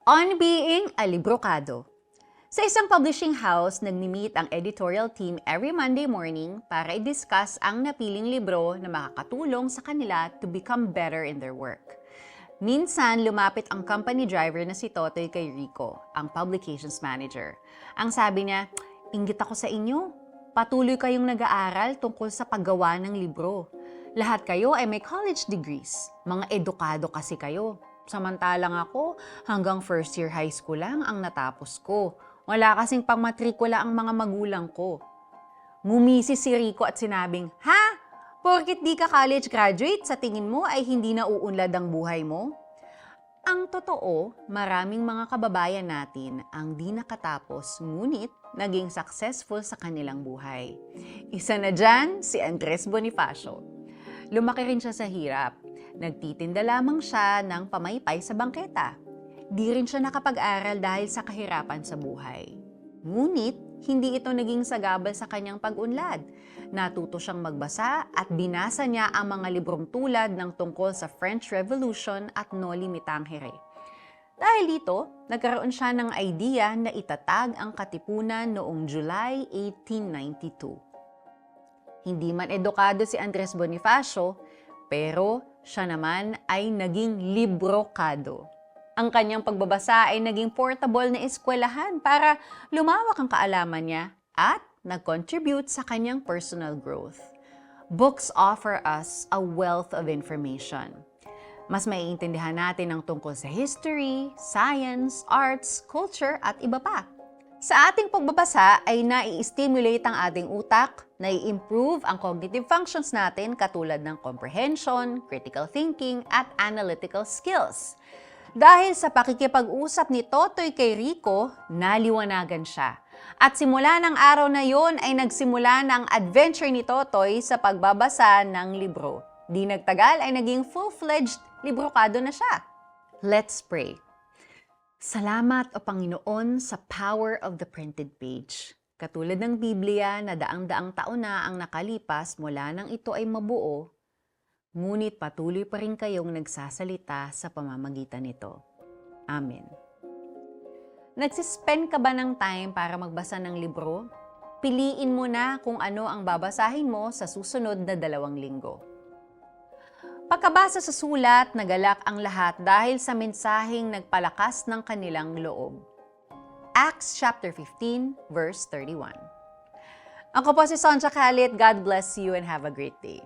On being a librokado. Sa isang publishing house, nagmi-meet ang editorial team every Monday morning para i-discuss ang napiling libro na makakatulong sa kanila to become better in their work. Minsan, lumapit ang company driver na si Totoy kay Rico, ang publications manager. Ang sabi niya, "Inggit ako sa inyo. Patuloy kayong nag-aaral tungkol sa paggawa ng libro. Lahat kayo ay may college degrees. Mga edukado kasi kayo. Samantalang ako, hanggang first year high school lang ang natapos ko. Wala kasing pangmatrikula ang mga magulang ko." Ngumisi si Rico at sinabing, "Ha? Porkit di ka college graduate, sa tingin mo ay hindi na uunlad ang buhay mo?" Ang totoo, maraming mga kababayan natin ang di nakatapos ngunit naging successful sa kanilang buhay. Isa na dyan, si Andres Bonifacio. Lumaki rin siya sa hirap. Nagtitinda lamang siya ng pamaypay sa bangketa. Di rin siya nakapag-aral dahil sa kahirapan sa buhay. Ngunit, hindi ito naging sagabal sa kanyang pag-unlad. Natuto siyang magbasa at binasa niya ang mga librong tulad ng tungkol sa French Revolution at Noli Me Tangere. Dahil dito, nagkaroon siya ng idea na itatag ang katipunan noong July 1892. Hindi man edukado si Andres Bonifacio, pero siya naman ay naging librokado. Ang kanyang pagbabasa ay naging portable na eskwelahan para lumawak ang kaalaman niya at nag-contribute sa kanyang personal growth. Books offer us a wealth of information. Mas maiintindihan natin ang tungkol sa history, science, arts, culture at iba pa. Sa ating pagbabasa ay nai-stimulate ang ating utak, nai-improve ang cognitive functions natin katulad ng comprehension, critical thinking, at analytical skills. Dahil sa pakikipag-usap ni Totoy kay Rico, naliwanagan siya. At simula ng araw na yon ay nagsimula ng adventure ni Totoy sa pagbabasa ng libro. Di nagtagal ay naging full-fledged librokado na siya. Let's pray. Salamat o Panginoon sa power of the printed page. Katulad ng Biblia na daang-daang taon na ang nakalipas mula nang ito ay mabuo, ngunit patuloy pa rin kayong nagsasalita sa pamamagitan nito. Amen. Nagsispend ka ba ng time para magbasa ng libro? Piliin mo na kung ano ang babasahin mo sa susunod na 2 linggo. Pagkabasa sa sulat, nagalak ang lahat dahil sa mensaheng nagpalakas ng kanilang loob. Acts chapter 15, verse 31. Ako po si Sonja Khalid. God bless you and have a great day.